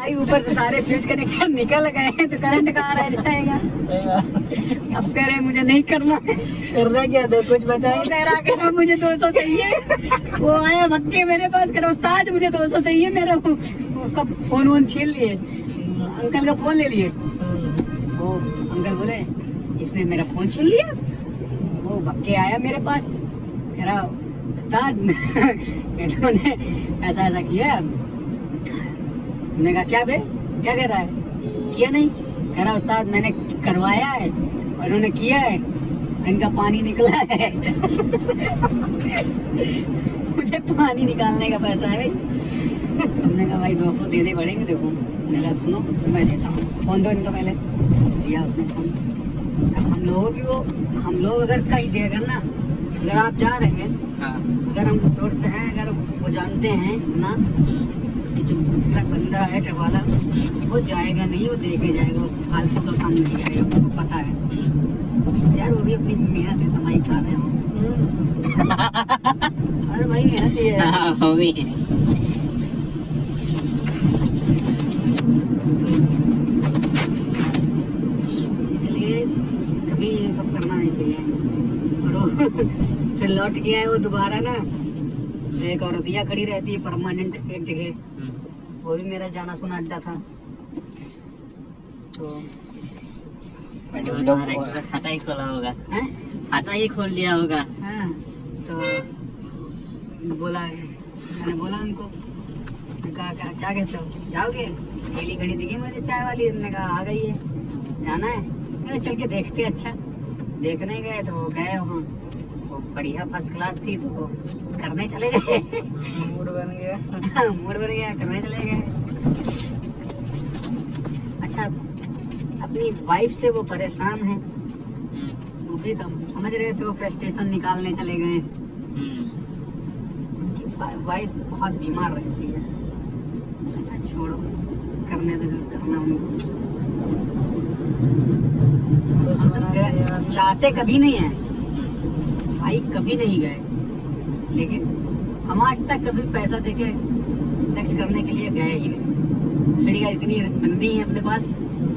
भाई ऊपर से सारे फ्यूज कनेक्टर निकल गए हैं तो करंट कहाँ रह जाएगा। अब कह रहे मुझे नहीं करना है। करना क्या था, कुछ बताइए। कह रहा मुझे 200 चाहिए। वो आया भक्के मेरे पास, कह रहा उस्ताद मुझे 200 चाहिए। मेरा उसका फोन वोन छीन लिए, अंकल का फोन ले लिए। वो अंकल बोले इसने मेरा फोन छीन लिया। वो भक्के आया मेरे पास, कह रहा उस्ताद इन्होंने ऐसा ऐसा किया। मैंने कहा क्या बे, क्या कह रहा है? किया नहीं? कह रहा उस्ताद मैंने करवाया है और इन्होंने किया है, इनका पानी निकला है। मुझे पानी निकालने का पैसा है भाई। हमने कहा भाई 200 देने पड़ेंगे। देखो मैंने कहा सुनो तो मैं देता हूँ, फोन दो इनको। पहले दिया उसने फोन। अब हम लोगों की वो, हम लोग अगर कहीं देगा ना, अगर आप जा रहे हैं, अगर हम कुछ रोड पे हैं, अगर वो जानते हैं ना कि जो ट्रक बंदा है, ट्रक वाला, वो जाएगा नहीं, वो देखे जाएगा, वो फालतू का काम नहीं करेगा, उसको पता है यार। वो भी अपनी मेहनत है, कमाई खा रहे हो। अरे भाई मेहनत ही है। वो भी इसलिए कभी ये सब करना नहीं चाहिए। और वो फिर लौट के आए वो दोबारा ना, तो एक औरतिया खड़ी रहती है परमानेंट एक जगह, वो भी मेरा जाना सुना अड्डा था। तो खाता ही खोला होगा, हैं? खाता ही खोल लिया होगा। हाँ, तो बोला, मैंने बोला उनको, कहा क्या कहते हो, जाओगे? पहली घड़ी दिखी मुझे चाय वाली, ने कहा आ गई है, जाना है? मैंने चल के देखते। अच्छा देखने गए तो गए वहाँ, वो बढ़िया फर्स्ट क्लास थी, तो करने चले गए। मूड बन गया। मूड बन गया, करने चले गए। अच्छा अपनी वाइफ से वो परेशान है, वो भी तुम समझ रहे थे, वो प्रेस्टेशन निकालने चले गए। उनकी वाइफ बहुत बीमार रहती है। छोड़ो, करने दो जो करना उनको। चाहते कभी नहीं है भाई, कभी नहीं गए, लेकिन हम आज तक कभी पैसा देके सेक्स करने के लिए गए ही नहीं। चिड़िया इतनी बंदी है अपने पास,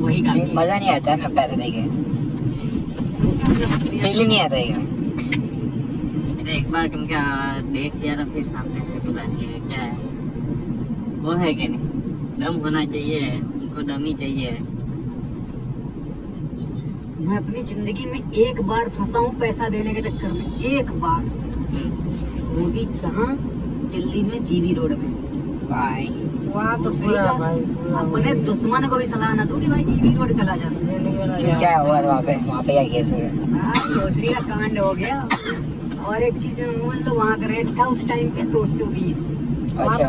वही काम। मजा नहीं आता ना पैसे देके, फील नहीं आता है। एक बार तुम क्या देख लिया तो फिर सामने से बुला लिया, क्या है वो है कि नहीं? दम होना चाहिए, उनको दम ही चाहिए। मैं अपनी जिंदगी में एक बार फंसा हूँ पैसा देने के चक्कर में, एक बार, वो भी जहाँ दिल्ली में जीबी रोड में। भाई वहाँ तो अपने दुश्मन को भी सलाह ना दूं कि भाई जीबी रोड चला जा। क्या हुआ वहाँ पे क्या केस हो गया? भोसड़ी का कांड हो गया। और एक चीज समझ लो, वहाँ का रेट था उस टाइम पे 220। अच्छा,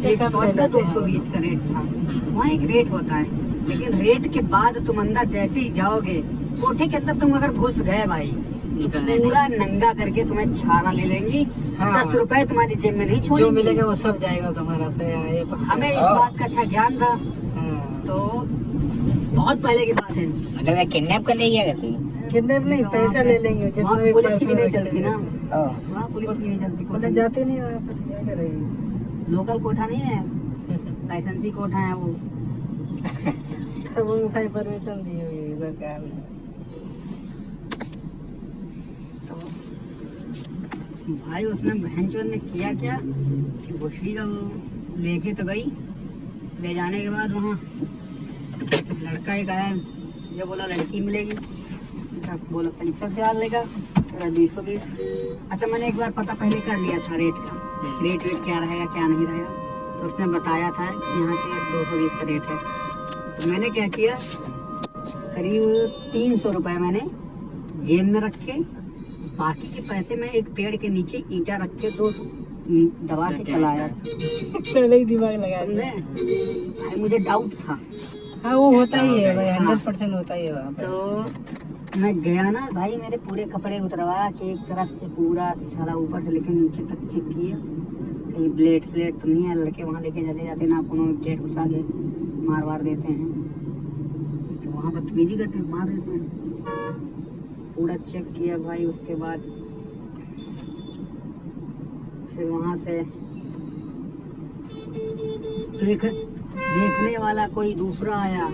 एक शॉट का 220 का रेट था। वहाँ एक रेट होता है, लेकिन रेट के बाद तुम अंदर जैसे ही जाओगे, कोठे के अंदर तुम अगर घुस गए भाई, पूरा नंगा करके तुम्हें छाना ले लेंगी। 10 रुपए तुम्हारी जेब में नहीं छोड़ेंगे, जो मिलेगा वो सब जाएगा तुम्हारा से। हमें इस बात का अच्छा ज्ञान था। तो बहुत पहले की बात है। मतलब किडनैप कर ले गया करती? किडनैप नहीं, पैसा ले लेंगे। वहाँ पुलिस की भी नहीं चलती ना, ओह, वहाँ पुलिस की नहीं चलती। मतलब जाते नहीं वहाँ पर, क्या करेंगे? लोकल कोठा नहीं है, लाइसेंसी कोठा है वो। तब वो भाई परमिशन दी हुई है सरकार ने। भाई उसने बहनचोद ने किया क्या कि भोसड़ी का वो लेके तो गई, ले जाने के बाद वहाँ लड़का एक आया, ये बोला लड़की मिलेगी, बोला 65,000 लेगा, 220। अच्छा मैंने एक बार पता पहले कर लिया था रेट का, रेट क्या रहेगा क्या नहीं रहेगा, तो उसने बताया था कि यहाँ के 220 का रेट है। तो मैंने क्या किया, करीब 300 रुपये मैंने जेब में रखे, बाकी के पैसे मैं एक पेड़ के नीचे ईंटा रख के 2 दबा के चलाया। पहले ही दिमाग लगा दिया। भाई मुझे डाउट था। हाँ वो होता ही है भाई, 100% होता ही है वहाँ पे। तो मैं गया ना भाई, मेरे पूरे कपड़े उतरवा के एक तरफ से पूरा सारा ऊपर से लेके नीचे तक चेक किए, कहीं ब्लेड स्लेड तो नहीं है। लड़के वहाँ लेके चले जाते ना, अपनों में ब्लेड घुसा के मार वार देते हैं, तो वहाँ बदतमीजी करते हैं, मार देते हैं। पूरा चेक किया भाई, उसके बाद फिर वहाँ से तो एक देखने वाला कोई दूसरा आया,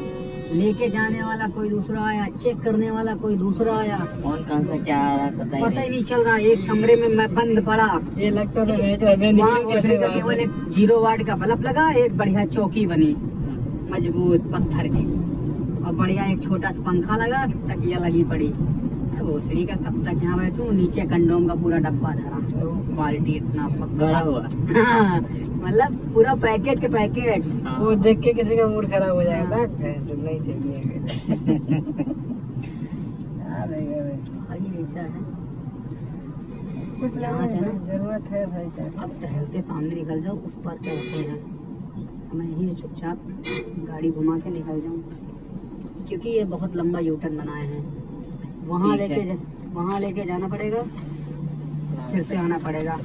लेके जाने वाला कोई दूसरा आया, चेक करने वाला कोई दूसरा आया, कौन कौन सा क्या आ रहा है पता ही नहीं चल रहा। एक कमरे में मैं बंद पड़ा, ये लगता था मैं अबे वहाँ निकल भोसड़ी कैसे का वहाँ केवल से? एक 0 वाट का बल्ब लगा, एक बढ़िया चौकी बनी मजबूत पत्थर की, और बढ़िया एक छोटा सा पंखा लगा, तकिया लगी पड़ी। मैं भोसड़ी का कब तक यहाँ बैठूं, नीचे कंडोम का पूरा डब्बा धरा, क्वालिटी इतना बड़ा हुआ। हाँ, मतलब पूरा पैकेट के पैकेट। हाँ। वो देख के किसी का मूड खराब हो जाएगा ना, जो नहीं चाहिए। भाई ऐसा है, कुछ यहाँ से ना जरूरत है भाई का। अब टहलते सामने निकल जाओ, उस पर क्या होते हैं, मैं यही चुपचाप गाड़ी घुमा के निकल जाऊँ, क्योंकि ये बहुत लंबा यूटर्न बनाए हैं। वहाँ ठीक है। वहाँ लेके जाना पड़ेगा, फिर से आना पड़ेगा।